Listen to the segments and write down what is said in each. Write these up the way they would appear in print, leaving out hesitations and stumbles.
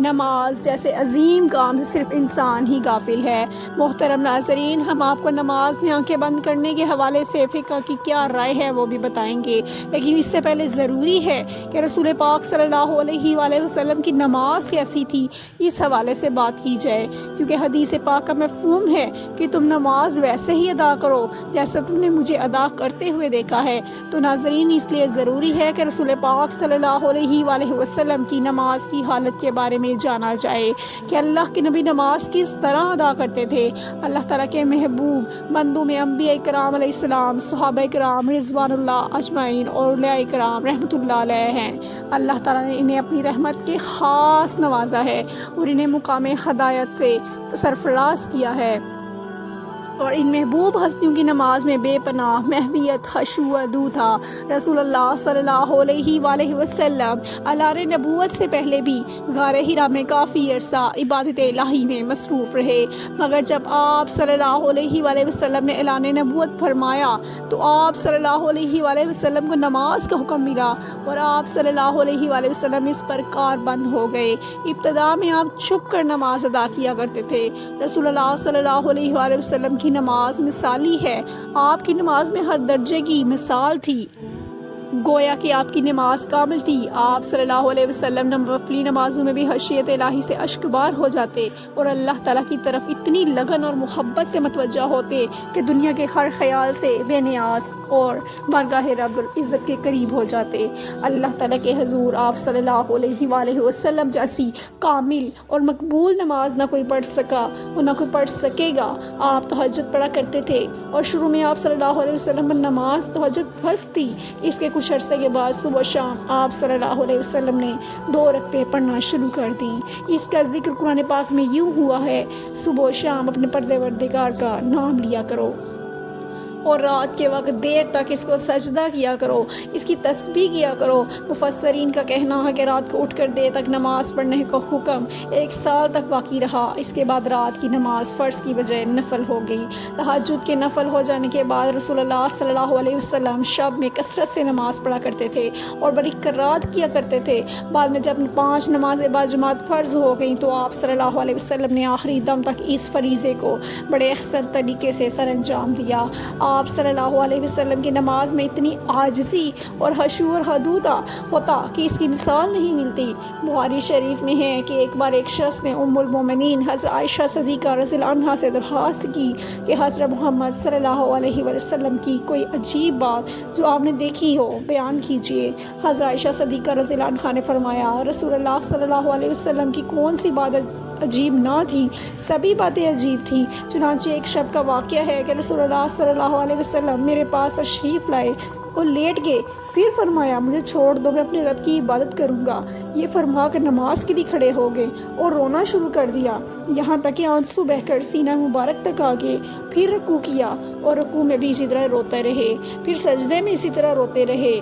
نماز جیسے عظیم کام سے صرف انسان ہی غافل ہے۔ محترم ناظرین، ہم آپ کو نماز میں آنکھیں بند کرنے کے حوالے سے فقہ کی کیا رائے ہے وہ بھی بتائیں گے، لیکن اس سے پہلے ضروری ہے کہ رسول پاک صلی اللہ علیہ وآلہ وسلم کی نماز کیسی تھی، اس حوالے سے بات کی جائے، کیونکہ حدیث پاک کا مفہوم ہے کہ تم نماز ویسے ہی ادا کرو جیسے تم نے مجھے ادا کرتے ہوئے دیکھا ہے۔ تو ناظرین، اس لیے ضروری ہے کہ رسول پاک صلی اللہ علیہ وآلہ وسلم کی نماز کی حالت کے بارے میں جانا جائے کہ اللہ کے نبی نماز کس طرح ادا کرتے تھے۔ اللہ تعالیٰ کے محبوب بندوں میں انبیاء کرام علیہ السلام، صحابہ کرام رضوان اللہ اجمعین اور اولیاء کرام رحمۃ اللہ علیہ ہیں۔ اللہ تعالیٰ نے انہیں اپنی رحمت کے خاص نوازا ہے اور انہیں مقام ہدایت سے سرفراز کیا ہے، اور ان محبوب ہستیوں کی نماز میں بے پناہ محویت، خشوع و ادو تھا۔ رسول اللہ صلی اللہ علیہ وآلہ وسلم اعلان نبوت سے پہلے بھی غار حرا میں کافی عرصہ عبادت الہی میں مصروف رہے، مگر جب آپ صلی اللہ علیہ وآلہ وسلم نے اعلان نبوت فرمایا تو آپ صلی اللہ علیہ وآلہ وسلم کو نماز کا حکم ملا اور آپ صلی اللہ علیہ وآلہ وسلم اس پر کاربند ہو گئے۔ ابتدا میں آپ چھپ کر نماز ادا کیا کرتے تھے۔ رسول اللہ صلی اللہ علیہ وآلہ وسلم کی نماز مثالی ہے، آپ کی نماز میں ہر درجے کی مثال تھی، گویا کہ آپ کی نماز کامل تھی۔ آپ صلی اللہ علیہ وسلم نوافلی نمازوں میں بھی خشیت الہی سے اشکبار ہو جاتے اور اللہ تعالیٰ کی طرف اتنی لگن اور محبت سے متوجہ ہوتے کہ دنیا کے ہر خیال سے بے نیاز اور بارگاہ رب العزت کے قریب ہو جاتے۔ اللہ تعالیٰ کے حضور آپ صلی اللہ علیہ وآلہ وسلم جیسی کامل اور مقبول نماز نہ کوئی پڑھ سکا اور نہ کوئی پڑھ سکے گا۔ آپ تہجد پڑھا کرتے تھے اور شروع میں آپ صلی اللہ علیہ وسلم نماز تہجد فرض تھی، اس کے کچھ عرصے کے بعد صبح و شام آپ صلی اللہ علیہ وسلم نے 2 رکعتیں پڑھنا شروع کر دیں۔ اس کا ذکر قرآن پاک میں یوں ہوا ہے: صبح و شام اپنے پروردگار کا نام لیا کرو اور رات کے وقت دیر تک اس کو سجدہ کیا کرو، اس کی تسبیح کیا کرو۔ مفسرین کا کہنا ہے کہ رات کو اٹھ کر دیر تک نماز پڑھنے کا حکم 1 سال تک باقی رہا، اس کے بعد رات کی نماز فرض کی بجائے نفل ہو گئی۔ تہجد کے نفل ہو جانے کے بعد رسول اللہ صلی اللہ علیہ وسلم شب میں کثرت سے نماز پڑھا کرتے تھے اور بڑی قرات کیا کرتے تھے۔ بعد میں جب 5 نمازیں باجماعت فرض ہو گئیں تو آپ صلی اللہ علیہ وسلم نے آخری دم تک اس فریضے کو بڑے احسن طریقے سے سر انجام دیا۔ آپ صلی اللہ علیہ وسلم کی نماز میں اتنی عاجزی اور خشوع اور خضوع ہوتا کہ اس کی مثال نہیں ملتی۔ بخاری شریف میں ہے کہ ایک بار ایک شخص نے ام المومنین حضرت عائشہ صدیقہ رضی اللہ عنہا سے درخواست کی کہ حضرت محمد صلی اللہ علیہ وسلم کی کوئی عجیب بات جو آپ نے دیکھی ہو بیان کیجیے۔ حضرت عائشہ صدیقہ رضی اللہ عنہا نے فرمایا، رسول اللہ صلی اللہ علیہ وسلم کی کون سی بات عجیب نہ تھی، سبھی باتیں عجیب تھیں۔ چنانچہ ایک شب کا واقعہ ہے کہ رسول اللہ صلی اللہ علیہ وسلم میرے پاس تشریف لائے اور لیٹ گئے، پھر فرمایا مجھے چھوڑ دو، میں اپنے رب کی عبادت کروں گا۔ یہ فرما کر نماز کے لیے کھڑے ہو گئے اور رونا شروع کر دیا، یہاں تک کہ آنسو بہہ کر سینہ مبارک تک آ گئے۔ پھر رکوع کیا اور رکوع میں بھی اسی طرح روتے رہے، پھر سجدے میں اسی طرح روتے رہے۔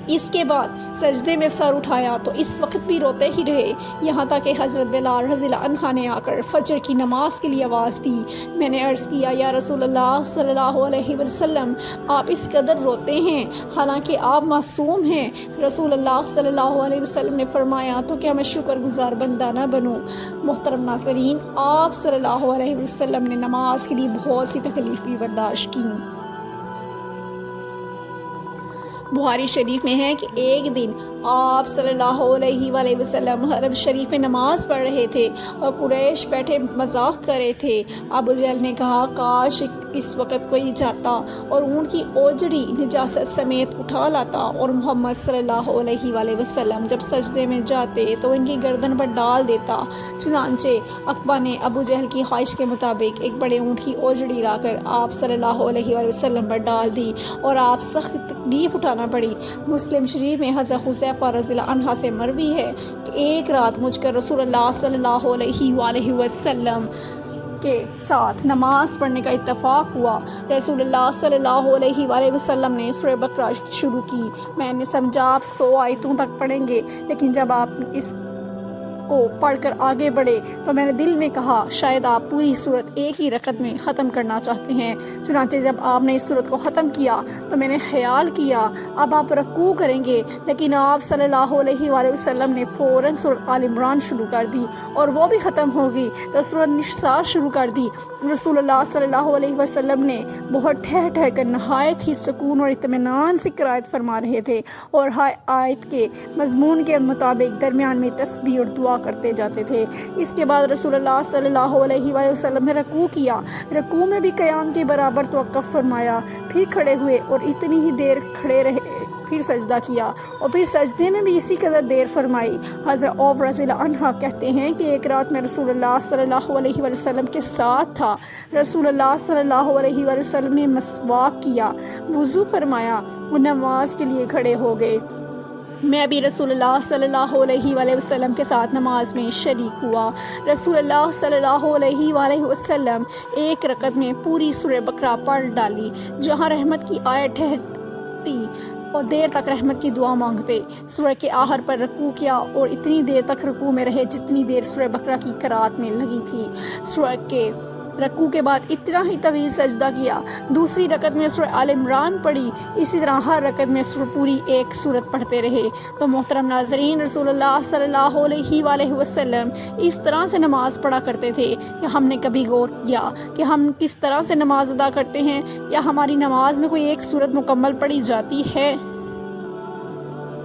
اس کے بعد سجدے میں سر اٹھایا تو اس وقت بھی روتے ہی رہے، یہاں تک کہ حضرت بلال رضی اللہ عنہ نے آ کر فجر کی نماز کے لیے آواز دی۔ میں نے عرض کیا، یا رسول اللہ صلی اللہ علیہ وسلم، آپ اس قدر روتے ہیں حالانکہ آپ معصوم ہیں۔ رسول اللہ صلی اللہ علیہ وسلم نے فرمایا، تو کیا میں شکر گزار بندہ نہ بنوں؟ محترم ناظرین، آپ صلی اللہ علیہ وسلم نے نماز کے لیے بہت سی تکلیف بھی برداشت کی۔ بخاری شریف میں ہے کہ ایک دن آپ صلی اللہ علیہ وآلہ وسلم حرم شریف میں نماز پڑھ رہے تھے اور قریش بیٹھے مذاق کر رہے تھے۔ ابو جہل نے کہا، کاش اس وقت کوئی جاتا اور اونٹ کی اوجڑی نجاست سمیت اٹھا لاتا اور محمد صلی اللہ علیہ وآلہ وسلم جب سجدے میں جاتے تو ان کی گردن پر ڈال دیتا۔ چنانچہ عقبہ نے ابو جہل کی خواہش کے مطابق ایک بڑے اونٹ کی اوجڑی لا کر آپ صلی اللہ علیہ وآلہ وسلم پر ڈال دی اور آپ سخت تکلیف اٹھانا پڑی۔ مسلم شریف میں حضرت حذیفہ رضی اللہ عنہ سے مروی ہے کہ ایک رات مجھ کر رسول اللہ صلی اللہ علیہ وآلہ وسلم کے ساتھ نماز پڑھنے کا اتفاق ہوا۔ رسول اللہ صلی اللہ علیہ وآلہ وسلم نے سورہ بقرہ شروع کی۔ میں نے سمجھا آپ 100 آیتوں تک پڑھیں گے، لیکن جب آپ اس کو پڑھ کر آگے بڑھے تو میں نے دل میں کہا شاید آپ پوری صورت ایک ہی رکعت میں ختم کرنا چاہتے ہیں۔ چنانچہ جب آپ نے اس صورت کو ختم کیا تو میں نے خیال کیا اب آپ رکوع کریں گے، لیکن آپ صلی اللہ علیہ وآلہ وسلم نے فوراً سورۃ آل عمران شروع کر دی اور وہ بھی ختم ہو گئی تو سورۃ نساء شروع کر دی۔ رسول اللہ صلی اللہ علیہ وسلم نے بہت ٹھہر ٹھہر کر نہایت ہی سکون اور اطمینان سے قرائت فرما رہے تھے اور ہر آیت کے مضمون کے مطابق درمیان میں تسبیح اور دعا کرتے جاتے تھے۔ اس کے بعد رسول اللہ صلی اللہ علیہ وآلہ وسلم نے رکوع کیا، رکوع میں بھی قیام کے برابر توقف فرمایا، پھر کھڑے ہوئے اور اتنی ہی دیر کھڑے رہے، پھر سجدہ کیا اور پھر سجدے میں بھی اسی قدر دیر فرمائی۔ حضرت عوف رضی اللہ عنہ کہتے ہیں کہ ایک رات میں رسول اللہ صلی اللہ علیہ وآلہ وسلم کے ساتھ تھا۔ رسول اللہ صلی اللہ علیہ وآلہ وسلم نے مسواک کیا، وضو فرمایا اور نماز کے لیے کھڑے ہو گئے۔ میں بھی رسول اللہ صلی اللہ علیہ وآلہ وسلم کے ساتھ نماز میں شریک ہوا۔ رسول اللہ صلی اللہ علیہ وآلہ وسلم ایک رکعت میں پوری سورہ بقرہ پڑھ ڈالی، جہاں رحمت کی آیت ٹھہرتی اور دیر تک رحمت کی دعا مانگتے۔ سورہ کے آخر پر رکوع کیا اور اتنی دیر تک رکوع میں رہے جتنی دیر سورہ بقرہ کی قرات میں لگی تھی۔ سورہ کے رکوع کے بعد اتنا ہی طویل سجدہ کیا۔ دوسری رکعت میں سورہ آل عمران پڑھی، اسی طرح ہر رکعت میں پوری ایک سورت پڑھتے رہے۔ تو محترم ناظرین، رسول اللہ صلی اللہ علیہ وآلہ وسلم اس طرح سے نماز پڑھا کرتے تھے کہ ہم نے کبھی غور کیا کہ ہم کس طرح سے نماز ادا کرتے ہیں؟ کیا ہماری نماز میں کوئی ایک سورت مکمل پڑھی جاتی ہے؟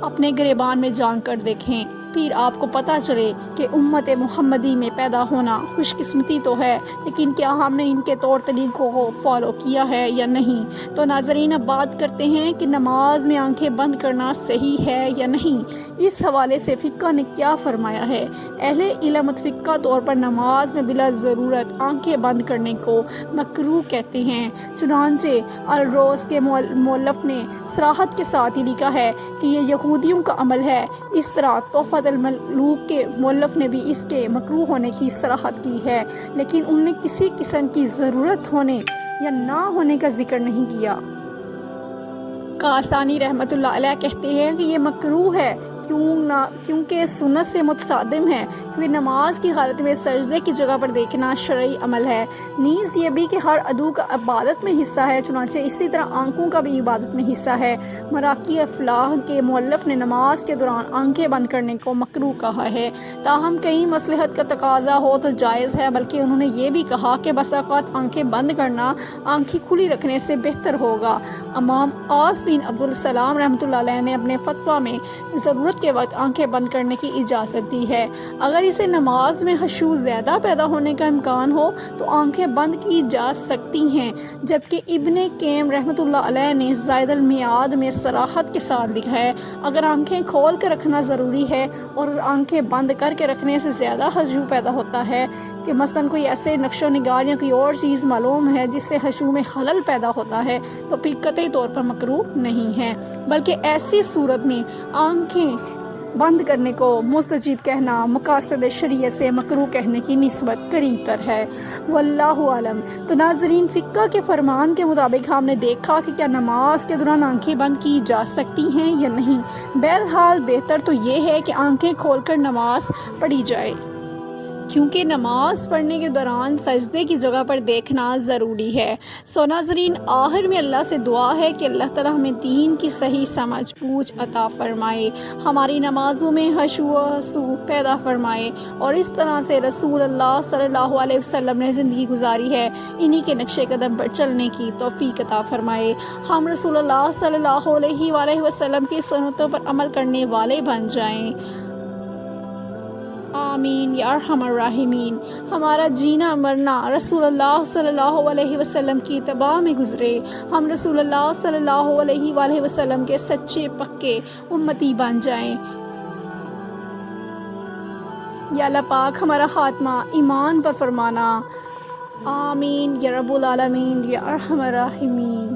اپنے گریبان میں جھانک کر دیکھیں، پھر آپ کو پتہ چلے کہ امت محمدی میں پیدا ہونا خوش قسمتی تو ہے، لیکن کیا ہم نے ان کے طور طریقوں کو فالو کیا ہے یا نہیں؟ تو ناظرین، اب بات کرتے ہیں کہ نماز میں آنکھیں بند کرنا صحیح ہے یا نہیں۔ اس حوالے سے فقہ نے کیا فرمایا ہے؟ اہل علم متفقہ طور پر نماز میں بلا ضرورت آنکھیں بند کرنے کو مکروہ کہتے ہیں۔ چنانچہ الروز کے مؤلف نے صراحت کے ساتھ ہی لکھا ہے کہ یہ یہودیوں کا عمل ہے۔ اس طرح تحفۃ الملوک کے مؤلف نے بھی اس کے مکروہ ہونے کی صراحت کی ہے، لیکن انہوں نے کسی قسم کی ضرورت ہونے یا نہ ہونے کا ذکر نہیں کیا۔ قاسانی رحمۃ اللہ علیہ کہتے ہیں کہ یہ مکروہ ہے کیونکہ سنت سے متصادم ہے، کیونکہ نماز کی حالت میں سجدے کی جگہ پر دیکھنا شرعی عمل ہے۔ نیز یہ بھی کہ ہر عضو کا عبادت میں حصہ ہے، چنانچہ اسی طرح آنکھوں کا بھی عبادت میں حصہ ہے۔ مراقی افلاح کے مؤلف نے نماز کے دوران آنکھیں بند کرنے کو مکروہ کہا ہے، تاہم کہیں مصلحت کا تقاضا ہو تو جائز ہے، بلکہ انہوں نے یہ بھی کہا کہ بسا اوقات آنکھیں بند کرنا آنکھیں کھلی رکھنے سے بہتر ہوگا۔ امام عاص بن عبد السلام رحمۃ اللہ علیہ نے اپنے فتویٰ میں ضرورت کے وقت آنکھیں بند کرنے کی اجازت دی ہے۔ اگر اسے نماز میں خشوع زیادہ پیدا ہونے کا امکان ہو تو آنکھیں بند کی جا سکتی ہیں، جبکہ ابن قیم رحمۃ اللہ علیہ نے زائد المیعاد میں صراحت کے ساتھ لکھا ہے اگر آنکھیں کھول کر رکھنا ضروری ہے اور آنکھیں بند کر کے رکھنے سے زیادہ خشوع پیدا ہوتا ہے کہ مثلاً کوئی ایسے نقش و نگار یا کوئی اور چیز معلوم ہے جس سے خشوع میں خلل پیدا ہوتا ہے تو پھر قطعی طور پر مکروہ نہیں ہے، بلکہ ایسی صورت میں آنکھیں بند کرنے کو مستجیب کہنا مقاصد شریعت سے مکروہ کہنے کی نسبت قریب تر ہے، واللہ عالم۔ تو ناظرین، فقہ کے فرمان کے مطابق ہم نے دیکھا کہ کیا نماز کے دوران آنکھیں بند کی جا سکتی ہیں یا نہیں۔ بہرحال بہتر تو یہ ہے کہ آنکھیں کھول کر نماز پڑھی جائے، کیونکہ نماز پڑھنے کے دوران سجدے کی جگہ پر دیکھنا ضروری ہے۔ سو ناظرین، آخر میں اللہ سے دعا ہے کہ اللہ تعالیٰ ہمیں دین کی صحیح سمجھ بوجھ عطا فرمائے، ہماری نمازوں میں خشوع و خضوع پیدا فرمائے، اور اس طرح سے رسول اللہ صلی اللہ علیہ وسلم نے زندگی گزاری ہے انہی کے نقش قدم پر چلنے کی توفیق عطا فرمائے، ہم رسول اللہ صلی اللہ علیہ وآلہ وسلم کی سنتوں پر عمل کرنے والے بن جائیں، آمین یا ارحم الراحمین۔ ہمارا جینا مرنا رسول اللہ صلی اللہ علیہ وسلم کی اتباع میں گزرے، ہم رسول اللہ صلی اللہ علیہ وآلہ وسلم کے سچے پکے امتی بن جائیں۔ یا اللہ پاک ہمارا خاتمہ ایمان پر فرمانا، آمین یا رب العالمین یا ارحم الراحمین۔